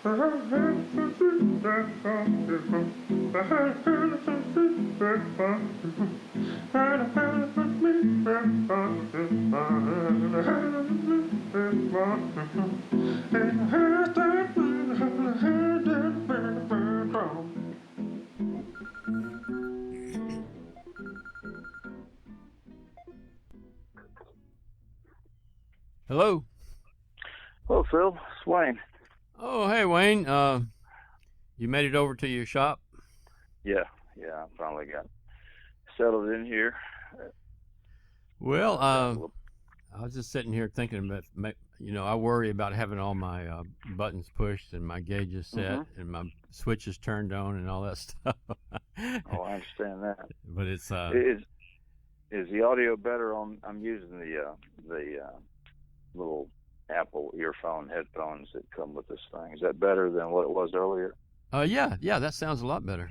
Hello. Hello, Phil. It's Wayne. Oh, hey, Wayne. You made it over to your shop? Yeah, I finally got settled in here. Well, I was just sitting here thinking about, I worry about having all my buttons pushed and my gauges set and my switches turned on and all that stuff. Oh, I understand that. But it's is the audio better on? I'm using the little Apple earphone headphones that come with this thing. Is that better than what it was earlier? Yeah, that sounds a lot better.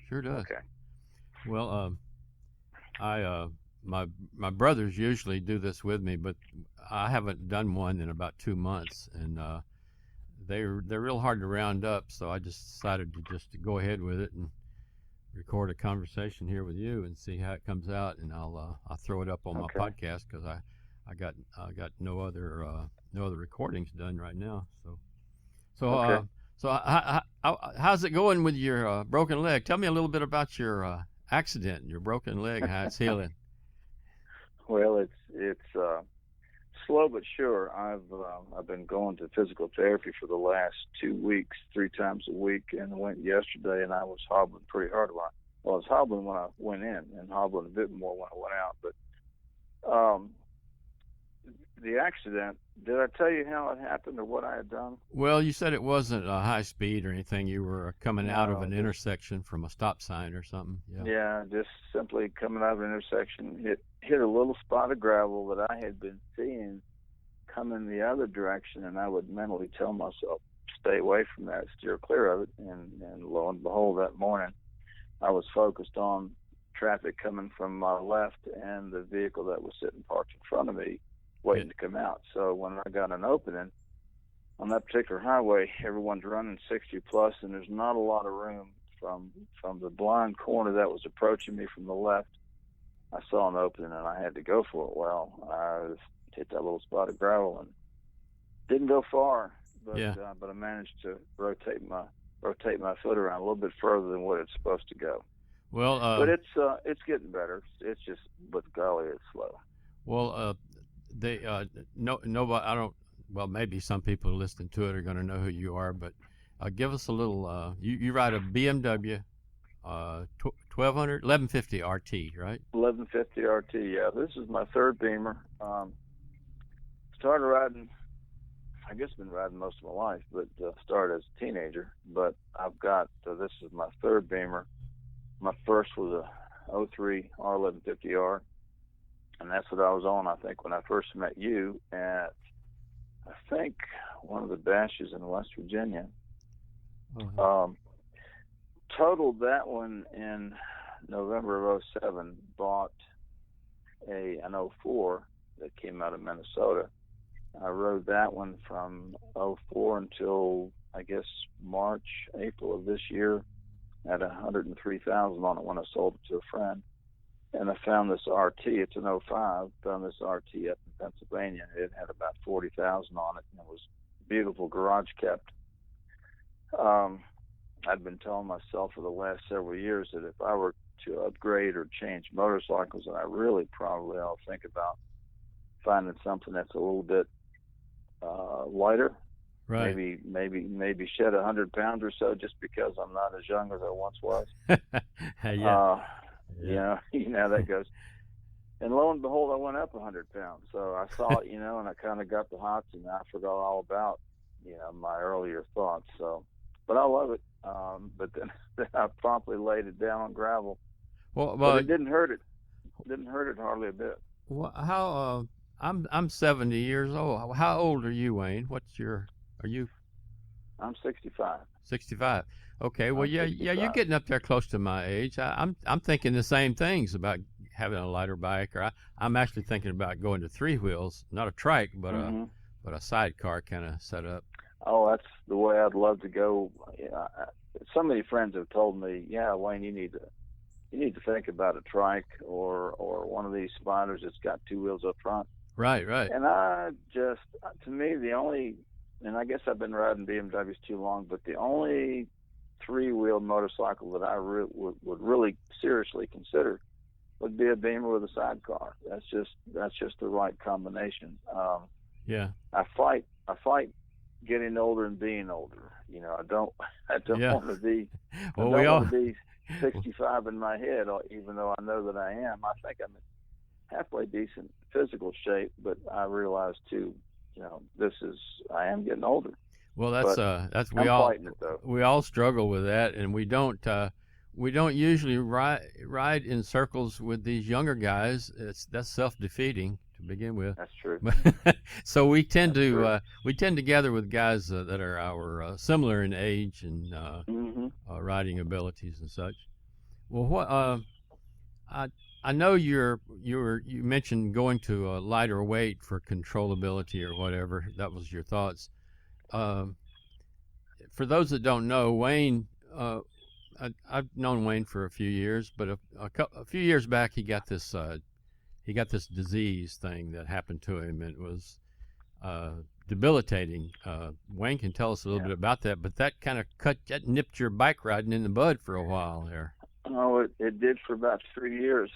Sure does. Okay. Well, my brothers usually do this with me, but I haven't done one in about 2 months, and they're real hard to round up. So I just decided to go ahead with it and record a conversation here with you and see how it comes out, and I'll throw it up on my podcast because I got no other recordings done right now. So how's it going with your broken leg? Tell me a little bit about your accident, your broken leg, how it's healing. Well, it's slow but sure. I've been going to physical therapy for the last 2 weeks, 3 times a week, and I went yesterday, and I was hobbling pretty hard. I was hobbling when I went in, and hobbling a bit more when I went out. But the accident, did I tell you how it happened or what I had done? Well, you said it wasn't a high speed or anything. You were coming out of an intersection from a stop sign or something. Yeah, just simply coming out of an intersection, hit a little spot of gravel that I had been seeing coming the other direction, and I would mentally tell myself, stay away from that, steer clear of it. And lo and behold, that morning, I was focused on traffic coming from my left and the vehicle that was sitting parked in front of me, waiting to come out. So when I got an opening on that particular highway, everyone's running 60 plus, and there's not a lot of room from the blind corner that was approaching me from the left. I saw an opening and I had to go for it. Well, I hit that little spot of gravel and didn't go far, but I managed to rotate my foot around a little bit further than what it's supposed to go. Well, but it's getting better. It's just, but golly, it's slow. Well, nobody. I don't. Well, maybe some people listening to it are going to know who you are, but give us a little. You ride a BMW 1150 RT, right? 1150 RT. Yeah, this is my third Beamer. Started riding. I guess been riding most of my life, but started as a teenager. But I've got this is my third Beamer. My first was a 03 R1150R. And that's what I was on, I think, when I first met you at, I think, one of the bashes in West Virginia. Totaled that one in November of 07, bought an 04 that came out of Minnesota. I rode that one from 04 until, I guess, March, April of this year. Had 103,000 on it when I sold it to a friend. And I found this RT, it's an 05, found this RT up in Pennsylvania. It had about 40,000 on it, and it was beautiful, garage kept. I'd been telling myself for the last several years that if I were to upgrade or change motorcycles, and I really probably ought to think about finding something that's a little bit lighter. Right. Maybe shed 100 pounds or so, just because I'm not as young as I once was. Yeah. You know how that goes. And lo and behold, I went up 100 pounds. So I saw it, and I kind of got the hots, and I forgot all about, my earlier thoughts. So, but I love it. But then I promptly laid it down on gravel. Well, but it didn't hurt it. Didn't hurt it hardly a bit. Well, how? I'm 70 years old. How old are you, Wayne? Are you? I'm 65. 65. Okay. Well, yeah, you're getting up there close to my age. I'm thinking the same things about having a lighter bike, or I'm actually thinking about going to 3 wheels, not a trike, but a sidecar kind of setup. Oh, that's the way I'd love to go. So many friends have told me, yeah, Wayne, you need to think about a trike or one of these spiders that's got two wheels up front. Right, right. And to me, the only, and I guess I've been riding BMWs too long, but the only three-wheeled motorcycle that I would really seriously consider would be a Beamer with a sidecar. That's just the right combination. Yeah. I fight getting older and being older. I don't Yeah. want to be Well, want to be 65 in my head, even though I know that I am. I think I'm in halfway decent physical shape, but I realize too, I am getting older. Well, that's I'm fighting it, though. we all struggle with that, and we don't usually ride in circles with these younger guys. That's self-defeating to begin with. That's true. So we tend to gather with guys that are our similar in age and riding abilities and such. Well, what I know you mentioned going to a lighter weight for controllability or whatever. That was your thoughts. For those that don't know, Wayne, I've known Wayne for a few years, but a few years back he got this disease thing that happened to him, and it was debilitating. Wayne can tell us a little bit about that, but that kind of nipped your bike riding in the bud for a while there. Oh, it did for about 3 years.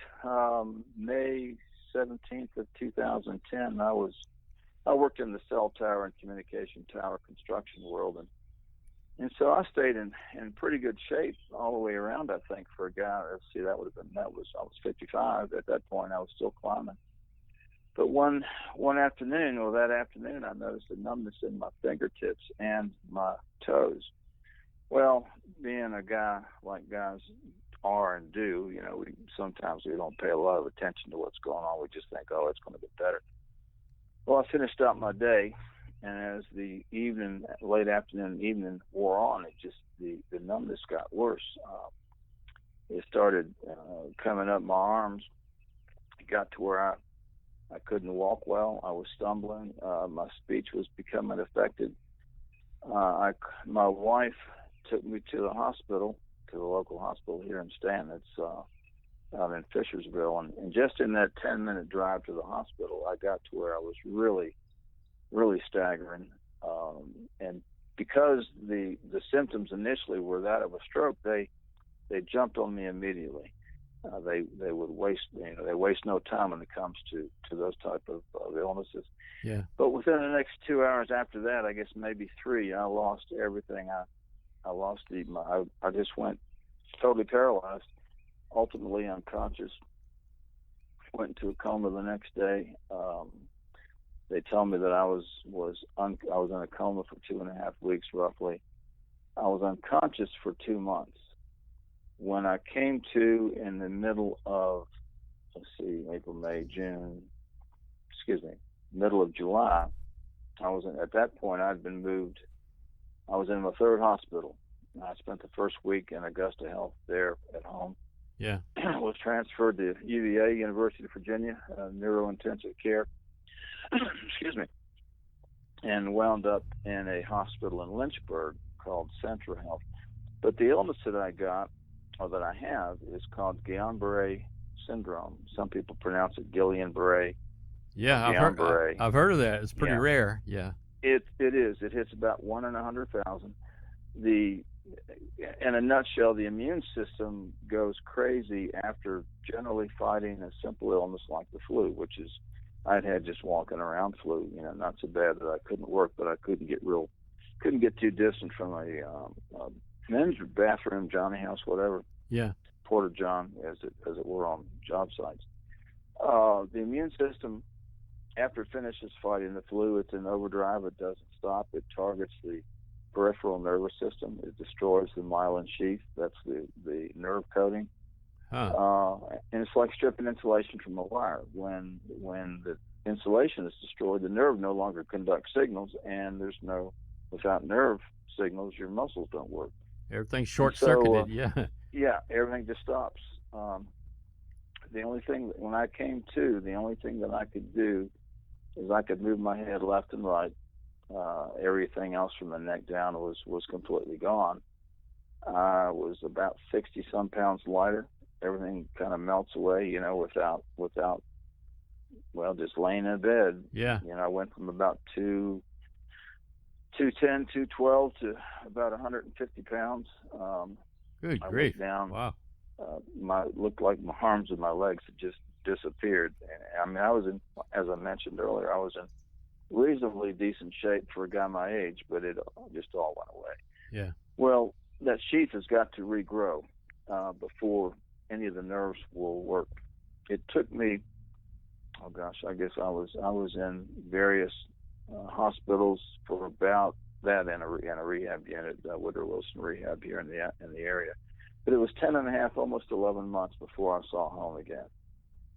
May 17th of 2010, I worked in the cell tower and communication tower construction world, and so I stayed in pretty good shape all the way around. I think for a guy, I was 55 at that point. I was still climbing, but one afternoon, I noticed a numbness in my fingertips and my toes. Well, being a guy like guys are and do, sometimes we don't pay a lot of attention to what's going on. We just think, oh, it's going to get better. Well, I finished out my day, and as the late afternoon and evening wore on, the numbness got worse. It started coming up my arms. It got to where I couldn't walk well. I was stumbling. My speech was becoming affected. My wife took me to the hospital, to the local hospital here in Staunton. It's out in Fishersville, and just in that 10-minute drive to the hospital, I got to where I was really, really staggering. And because the symptoms initially were that of a stroke, they jumped on me immediately. They would waste no time when it comes to those type of illnesses. Yeah. But within the next 2 hours after that, I guess maybe 3, I lost everything. I just went totally paralyzed, ultimately unconscious. Went into a coma the next day. They told me that I was in a coma for 2.5 weeks roughly. I was unconscious for 2 months. When I came to in the middle of, April, May, June, middle of July, at that point I'd been moved. I was in my 3rd hospital. I spent the first week in Augusta Health there at home. Yeah. Was transferred to UVA, University of Virginia, neurointensive care. And wound up in a hospital in Lynchburg called Centra Health. But the illness that I got, or that I have, is called Guillain-Barré syndrome. Some people pronounce it Guillain-Barré. Yeah, I've heard of that. It's pretty rare. Yeah. It is. It hits about 1 in 100,000. In a nutshell, the immune system goes crazy after generally fighting a simple illness like the flu, which is I'd had just walking around flu. Not so bad that I couldn't work, but I couldn't get too distant from a men's bathroom, Johnny house, whatever. Yeah. Porta John, as it were, on job sites. The immune system, after it finishes fighting the flu, it's in overdrive. It doesn't stop. It targets the peripheral nervous system. It destroys the myelin sheath. That's the nerve coating. Huh. And it's like stripping insulation from a wire. When the insulation is destroyed, the nerve no longer conducts signals, and without nerve signals, your muscles don't work. Everything's short-circuited. Yeah, everything just stops. The only thing, when I came to, the only thing that I could do is I could move my head left and right. Everything else from the neck down was completely gone. I was about 60 some pounds lighter. Everything kind of melts away, without just laying in bed. Yeah. I went from about 210, 212 to about 150 pounds. Good I grief! went down. Wow. Looked like my arms and my legs had just disappeared. I mean, I was as I mentioned earlier, I was in reasonably decent shape for a guy my age, but it just all went away. Yeah. Well, that sheath has got to regrow before any of the nerves will work. It took me, oh gosh, I guess I was in various hospitals for about that, and a rehab unit, Woodrow Wilson Rehab here in the area. But it was 10 and a half, almost 11 months before I saw home again.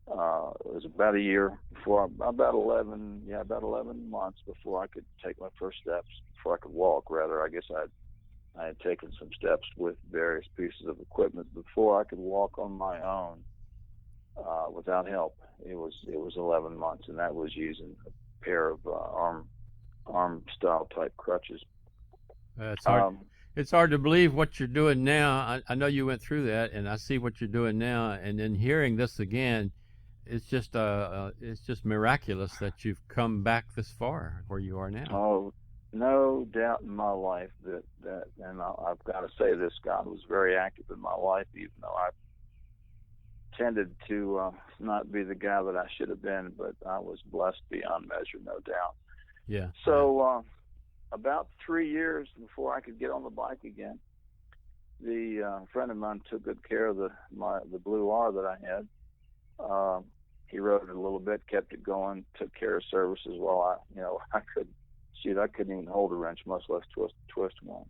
It was about a year before, about 11 months before I could take my first steps, before I could walk, rather. I guess I had taken some steps with various pieces of equipment before I could walk on my own without help. It was 11 months, and that was using a pair of arm style type crutches. It's hard. It's hard to believe what you're doing now. I know you went through that, and I see what you're doing now. And then hearing this again, it's just miraculous that you've come back this far where you are now. Oh, no doubt in my life that and I've got to say this, God was very active in my life, even though I tended to not be the guy that I should have been, but I was blessed beyond measure, no doubt. Yeah. So about 3 years before I could get on the bike again, the friend of mine took good care of the Blue R that I had. He rode it a little bit, kept it going, took care of services while I couldn't even hold a wrench, much less twist one.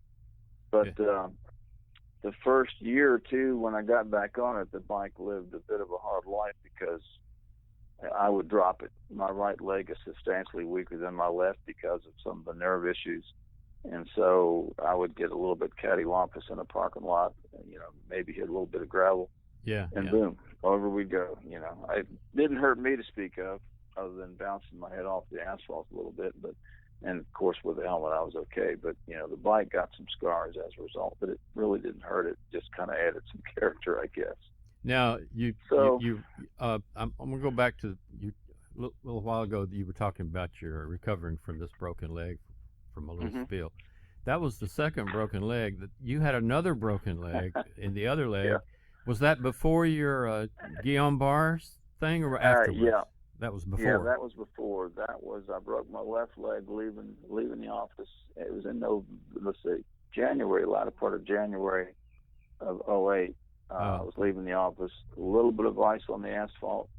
But the first year or two when I got back on it, the bike lived a bit of a hard life because I would drop it. My right leg is substantially weaker than my left because of some of the nerve issues. And so I would get a little bit cattywampus in a parking lot, maybe hit a little bit of gravel. Yeah. And boom, over we go. It didn't hurt me to speak of, other than bouncing my head off the asphalt a little bit. And of course, with the helmet, I was okay. But, the bike got some scars as a result, but it really didn't hurt. It just kind of added some character, I guess. Now, I'm going to go back to you a little while ago. You were talking about your recovering from this broken leg from a little spill. That was the second broken leg. That you had another broken leg in the other leg. Yeah. Was that before your Guillain-Barré thing or afterwards? Yeah. That was before. Yeah, that was before. I broke my left leg leaving the office. It was in January, latter part of January of 2008. I was leaving the office, a little bit of ice on the asphalt,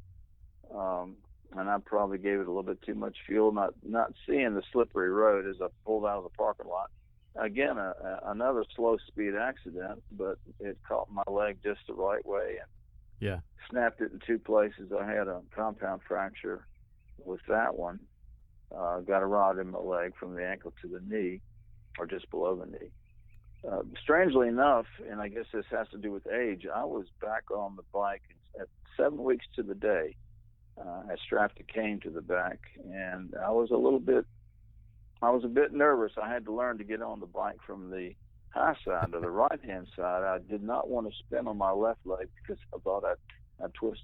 and I probably gave it a little bit too much fuel, not seeing the slippery road as I pulled out of the parking lot. Again, another slow speed accident, but it caught my leg just the right way and snapped it in two places. I had a compound fracture with that one. Got a rod in my leg from the ankle to the knee, or just below the knee. Strangely enough, and I guess this has to do with age, I was back on the bike at 7 weeks to the day. I strapped a cane to the back, and I was a bit nervous. I had to learn to get on the bike from the high side to the right hand side. I did not want to spin on my left leg because I thought I'd twist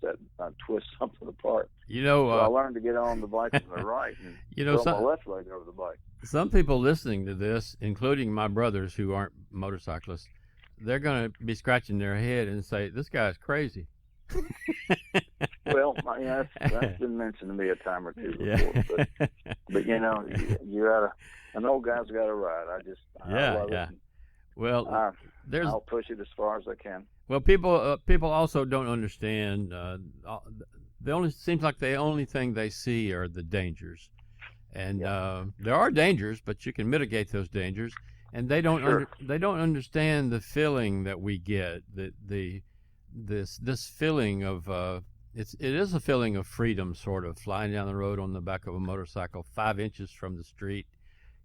something apart. So I learned to get on the bike from the right and throw my left leg over the bike. Some people listening to this, including my brothers who aren't motorcyclists, they're going to be scratching their head and say, "This guy's crazy." Well, that's been mentioned to me a time or two before. But you gotta, an old guy's got to ride. I love it. Well, I'll push it as far as I can. Well, people also don't understand. Seems like the only thing they see are the dangers, and there are dangers, but you can mitigate those dangers. And they don't they don't understand the feeling that we get. This feeling of it is a feeling of freedom, sort of flying down the road on the back of a motorcycle 5 inches from the street.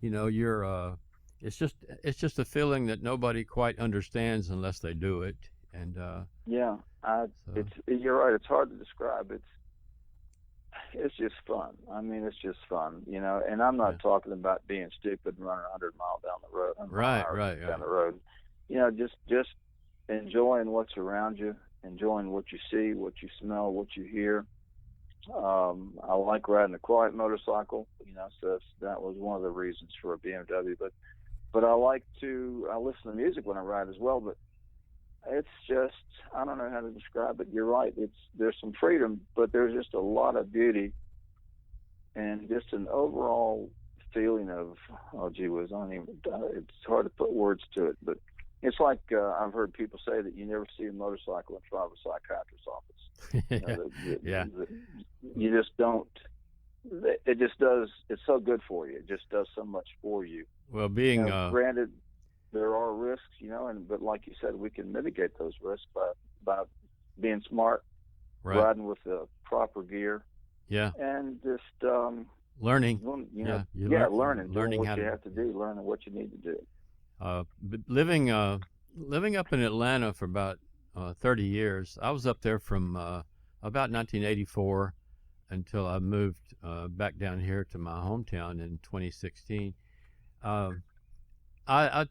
It's just a feeling that nobody quite understands unless they do it. And you're right. It's hard to describe. it's just fun. I mean, it's just fun, you know. And I'm not talking about being stupid and running 100 miles down the road. Right. Down the road. You know, just enjoying what's around you, enjoying what you see, what you smell, what you hear. I like riding a quiet motorcycle, you know, so that was one of the reasons for a BMW. But I listen to music when I ride as well. But it's just, I don't know how to describe it. You're right. There's some freedom, but there's just a lot of beauty and just an overall feeling of, oh gee whiz, it's hard to put words to it, but it's like I've heard people say that you never see a motorcycle in front of a psychiatrist's office. You just don't. It just does. It's so good for you. It just does so much for you. Well, granted, there are risks, you know, but like you said, we can mitigate those risks by being smart, riding with the proper gear, and just learning. Learning what you have to do, learning what you need to do. Living up in Atlanta for about 30 years. I was up there from about 1984 until I moved back down here to my hometown in 2016. I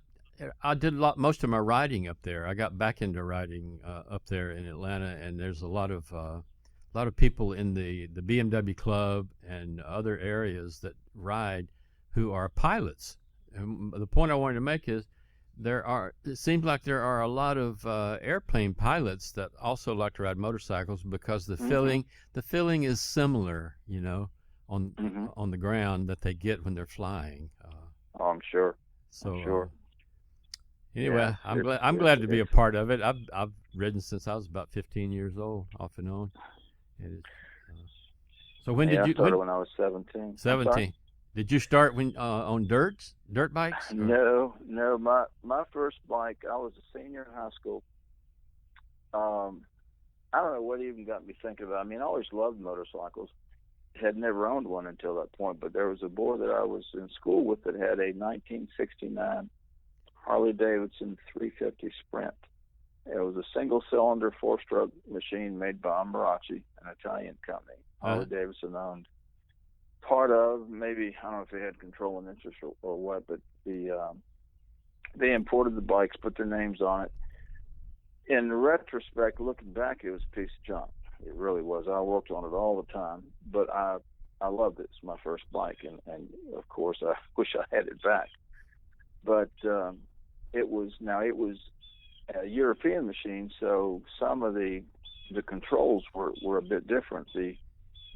did most of my riding up there. I got back into riding up there in Atlanta, and there's a lot of people in the BMW club and other areas that ride who are pilots. And the point I wanted to make is it seems like there are a lot of airplane pilots that also like to ride motorcycles because the feeling is similar, you know, on the ground that they get when they're flying. I'm sure. So I'm sure. Anyway, I'm glad to be a part of it. I've ridden since I was about 15 years old, off and on. So when did you? I started when I was 17. 17. Did you start on dirt bikes? Or? No. My first bike, I was a senior in high school. I don't know what even got me thinking about it. I mean, I always loved motorcycles. Had never owned one until that point, but there was a boy that I was in school with that had a 1969 Harley Davidson 350 Sprint. It was a single-cylinder, four-stroke machine made by Ambaraci, an Italian company. Harley Davidson owned part of, maybe, I don't know if they had controlling interest or what, but they imported the bikes, put their names on it. In retrospect, looking back, it was a piece of junk. It really was. I worked on it all the time, but I loved it. It's my first bike, and of course, I wish I had it back. But it was a European machine, so some of the controls were a bit different.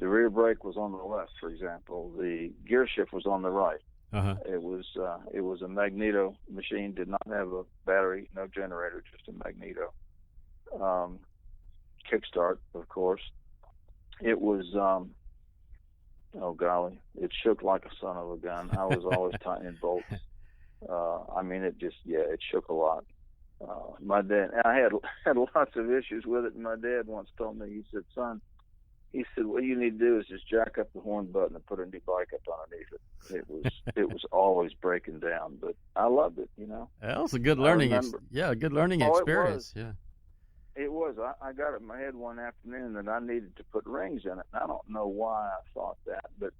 The rear brake was on the left, for example. The gear shift was on the right. It was a magneto machine. Did not have a battery, no generator, just a magneto. Kickstart, of course. It was oh golly, it shook like a son of a gun. I was always tightening bolts. I mean, it shook a lot. My dad, I had lots of issues with it, and my dad once told me, he said, son, what you need to do is just jack up the horn button and put a new bike up underneath it. It was always breaking down, but I loved it, you know. That was a good learning experience. It was. I got it in my head one afternoon that I needed to put rings in it. And I don't know why I thought that, but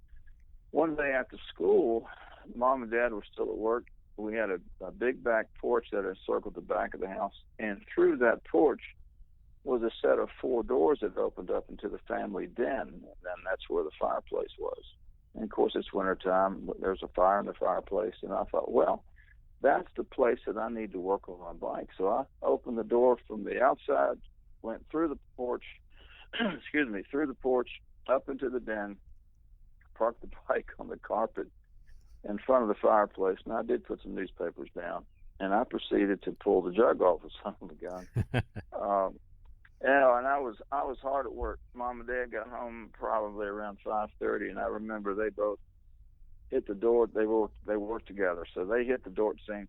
one day after school, Mom and Dad were still at work. We had a big back porch that encircled the back of the house, and through that porch was a set of four doors that opened up into the family den, and that's where the fireplace was. And of course, it's wintertime. There's a fire in the fireplace, and I thought, well, that's the place that I need to work on my bike. So I opened the door from the outside, went through the porch, through the porch, up into the den, parked the bike on the carpet in front of the fireplace, and I did put some newspapers down, and I proceeded to pull the jug off the son of a gun. And I was hard at work. Mom and Dad got home probably around 5:30, and I remember they both hit the door. They worked together, so they hit the door at the same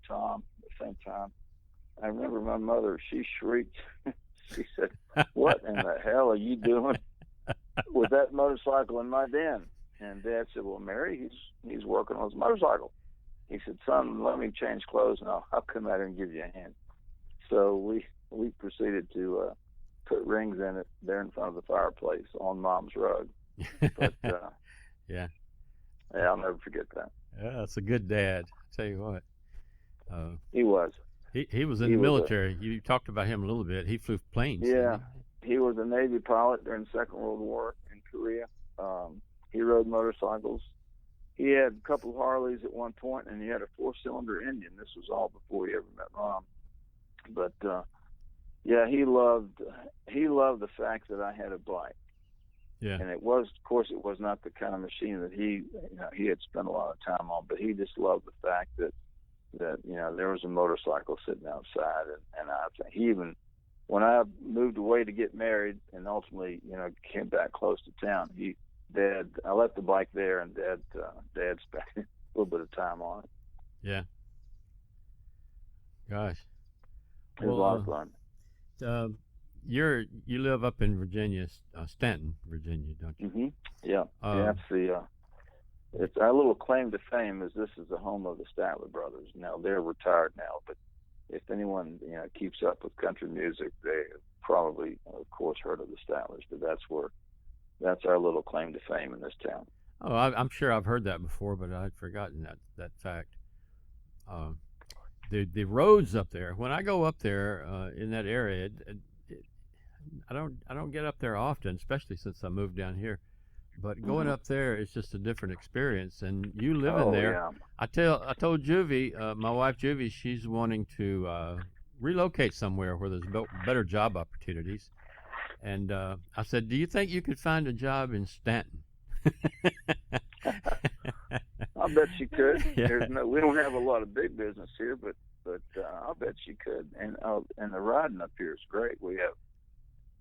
time. I remember my mother. She shrieked. She said, "What in the hell are you doing with that motorcycle in my den?" And Dad said, "Well, Mary, he's working on his motorcycle." He said, "Son, let me change clothes, and I'll come out here and give you a hand." So we proceeded to put rings in it there in front of the fireplace on Mom's rug. But Yeah. yeah, I'll never forget that. Yeah, that's a good dad. I tell you what. He was. He was in He the was military. You talked about him a little bit. He flew planes, yeah, didn't he was a Navy pilot during the Second World War in Korea. He rode motorcycles. He had a couple of Harleys at one point, and he had a 4-cylinder Indian. This was all before he ever met Rom. But yeah, he loved the fact that I had a bike. Yeah. And it was, of course, it was not the kind of machine that he had spent a lot of time on, but he just loved the fact that there was a motorcycle sitting outside, and I think he even, when I moved away to get married and ultimately came back close to town, I left the bike there, and Dad spent a little bit of time on it. Yeah. Gosh. It was a lot of fun. You live up in Virginia, Staunton, Virginia, don't you? Mm-hmm. Yeah. Yeah. It's our little claim to fame is this is the home of the Statler brothers. Now they're retired now, but if anyone keeps up with country music, they have probably, of course, heard of the Statlers. But that's our little claim to fame in this town. Oh, I'm sure I've heard that before, but I'd forgotten that fact. The roads up there. When I go up there in that area, I don't get up there often, especially since I moved down here. But going up there is just a different experience. And you living there, yeah. I told Juvie, my wife Juvie, she's wanting to relocate somewhere where there's better job opportunities. And I said, "Do you think you could find a job in Staunton?" I bet you could. Yeah. We don't have a lot of big business here, but I bet you could. And the riding up here is great. We have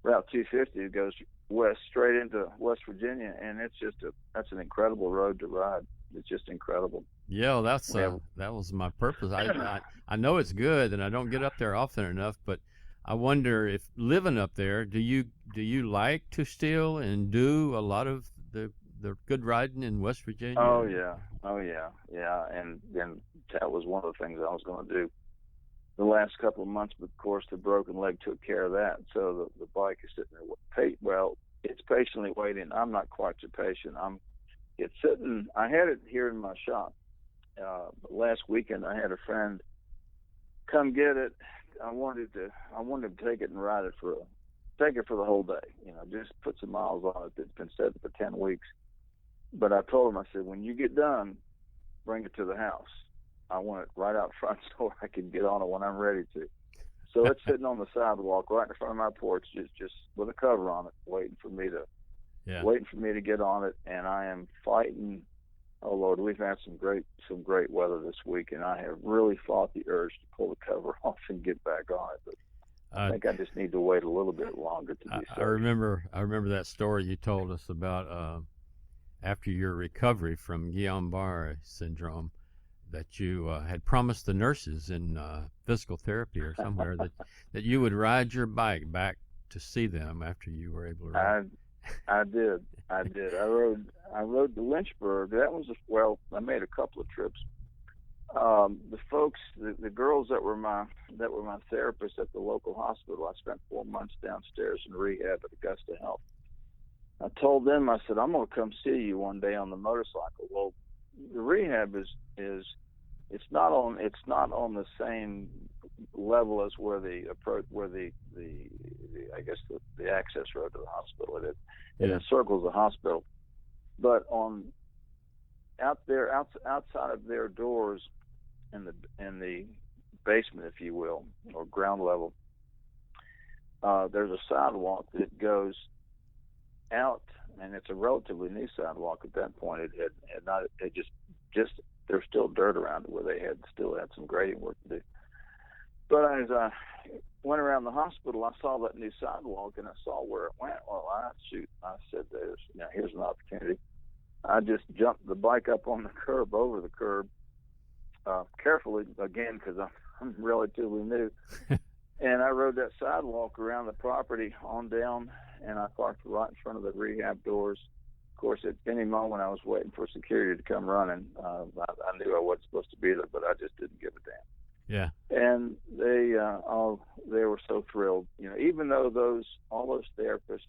Route 250 that goes west straight into West Virginia, and that's an incredible road to ride. It's just incredible. Yeah, that was my purpose. I know it's good, and I don't get up there often enough, but I wonder if living up there, do you like to still and do a lot of the good riding in West Virginia? Oh yeah. And that was one of the things I was going to do the last couple of months, but of course the broken leg took care of that. So the bike is sitting there. Well, it's patiently waiting. I'm not quite so patient. It's sitting. I had it here in my shop. Last weekend I had a friend come get it. I wanted to take it and ride it for the whole day. Just put some miles on it that's been sitting for 10 weeks. But I told him, I said, when you get done, bring it to the house. I want it right out front so I can get on it when I'm ready to. So it's sitting on the sidewalk right in front of my porch, just with a cover on it, waiting for me to get on it. And I am fighting. Oh Lord, we've had some great weather this week, and I have really fought the urge to pull the cover off and get back on it. But I think I just need to wait a little bit longer to be safe. I remember that story you told us about after your recovery from Guillain-Barré syndrome, that you had promised the nurses in physical therapy or somewhere that you would ride your bike back to see them after you were able to ride. I did. I rode to Lynchburg. I made a couple of trips. The folks, the girls that were my therapists at the local hospital, I spent 4 months downstairs in rehab at Augusta Health. I told them, I said, I'm going to come see you one day on the motorcycle. Well, the rehab is it's not on the same level as where the I guess the access road to the hospital it encircles the hospital, but outside of their doors in the basement, if you will, or ground level, there's a sidewalk that goes out, and it's a relatively new sidewalk at that point. It just there's still dirt around it where they still had some grading work to do. But as I went around the hospital, I saw that new sidewalk, and I saw where it went. Well, I said, here's an opportunity. I just jumped the bike up on the curb, over the curb, carefully, again, because I'm relatively new. And I rode that sidewalk around the property on down, and I parked right in front of the rehab doors. Of course, at any moment I was waiting for security to come running. I knew I wasn't supposed to be there, but I just didn't give a damn. Yeah. And they were so thrilled. Even though all those therapists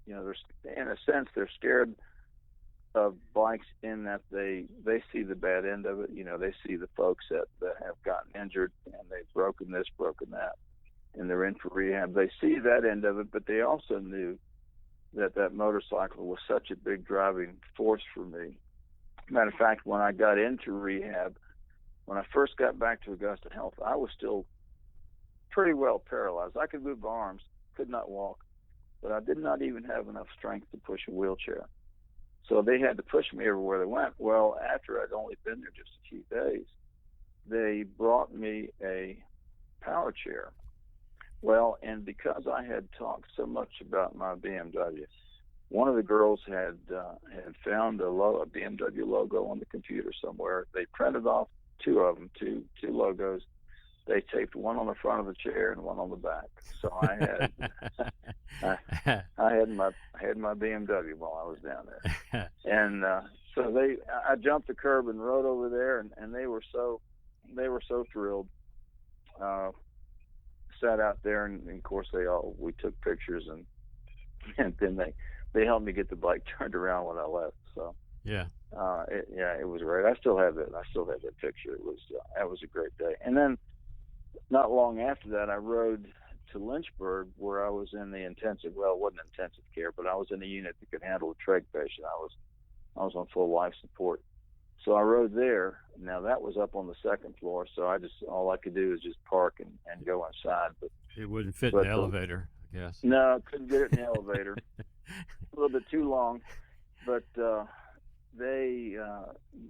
they're in a sense they're scared of bikes in that they see the bad end of it. They see the folks that have gotten injured and they've broken this, broken that, and they're in for rehab. They see that end of it, but they also knew that motorcycle was such a big driving force for me. Matter of fact, when I got into rehab, when I first got back to Augusta Health, I was still pretty well paralyzed. I could move my arms, could not walk, but I did not even have enough strength to push a wheelchair. So they had to push me everywhere they went. Well, after I'd only been there just a few days, they brought me a power chair. Well, and because I had talked so much about my BMW, one of the girls had found a BMW logo on the computer somewhere. They printed off two of them, two logos. They taped one on the front of the chair and one on the back. So I had my BMW while I was down there, and so I jumped the curb and rode over there, and they were so thrilled. Sat out there, and of course we took pictures, and then they helped me get the bike turned around when I left. So yeah, it was great. I still have that picture. That was a great day. And then not long after that, I rode to Lynchburg, where I was in the intensive. Well, it wasn't intensive care, but I was in a unit that could handle a trach patient. I was on full life support. So I rode there. Now that was up on the second floor, so all I could do is just park and go inside. But it wouldn't fit in the elevator, I guess. No, I couldn't get it in the elevator. A little bit too long. But the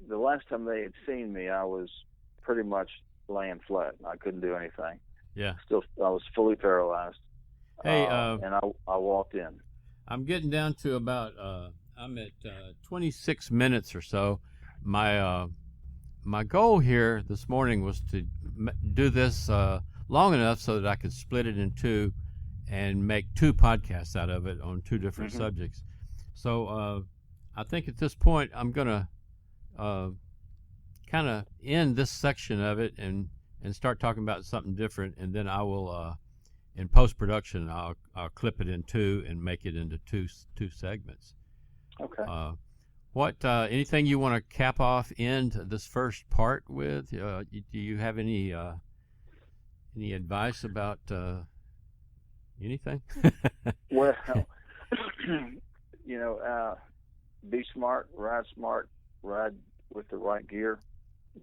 last time they had seen me, I was pretty much laying flat. I couldn't do anything. Yeah. I was fully paralyzed. Hey, and I walked in. I'm getting down to about I'm at 26 minutes or so. My goal here this morning was to do this long enough so that I could split it in two and make two podcasts out of it on two different subjects. So I think at this point I'm going to kind of end this section of it and start talking about something different, and then I will in post-production I'll clip it in two and make it into two segments. Okay. What anything you want to cap off end this first part with? Do you have any advice about anything? Well, be smart, ride with the right gear,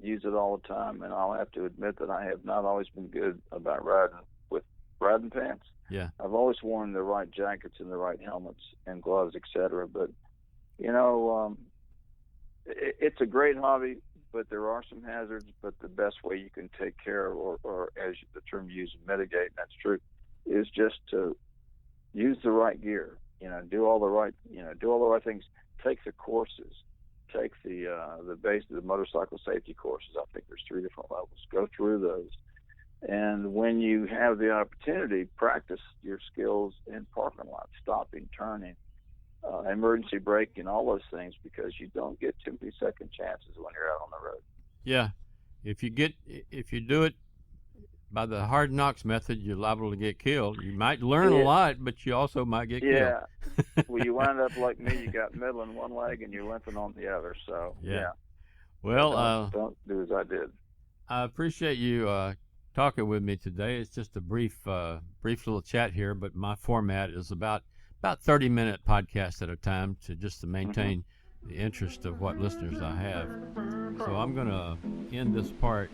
use it all the time. And I'll have to admit that I have not always been good about riding pants. Yeah. I've always worn the right jackets and the right helmets and gloves, etc. But it's a great hobby, but there are some hazards. But the best way you can take care of, or as the term you use, mitigate, and that's true, is just to use the right gear. Do all the right things. Take the courses. Take the base of the motorcycle safety courses. I think there's 3 different levels. Go through those. And when you have the opportunity, practice your skills in parking lots, stopping, turning, emergency braking, all those things, because you don't get too many second chances when you're out on the road. Yeah. If you do it by the hard knocks method, you're liable to get killed. You might learn a lot, but you also might get killed. Yeah. Well, you wind up like me. You got metal in one leg and you're limping on the other. So, yeah. Well, don't do as I did. I appreciate you talking with me today. It's just a brief little chat here, but my format is about 30-minute podcast at a time to maintain the interest of what listeners I have. So I'm going to end this part.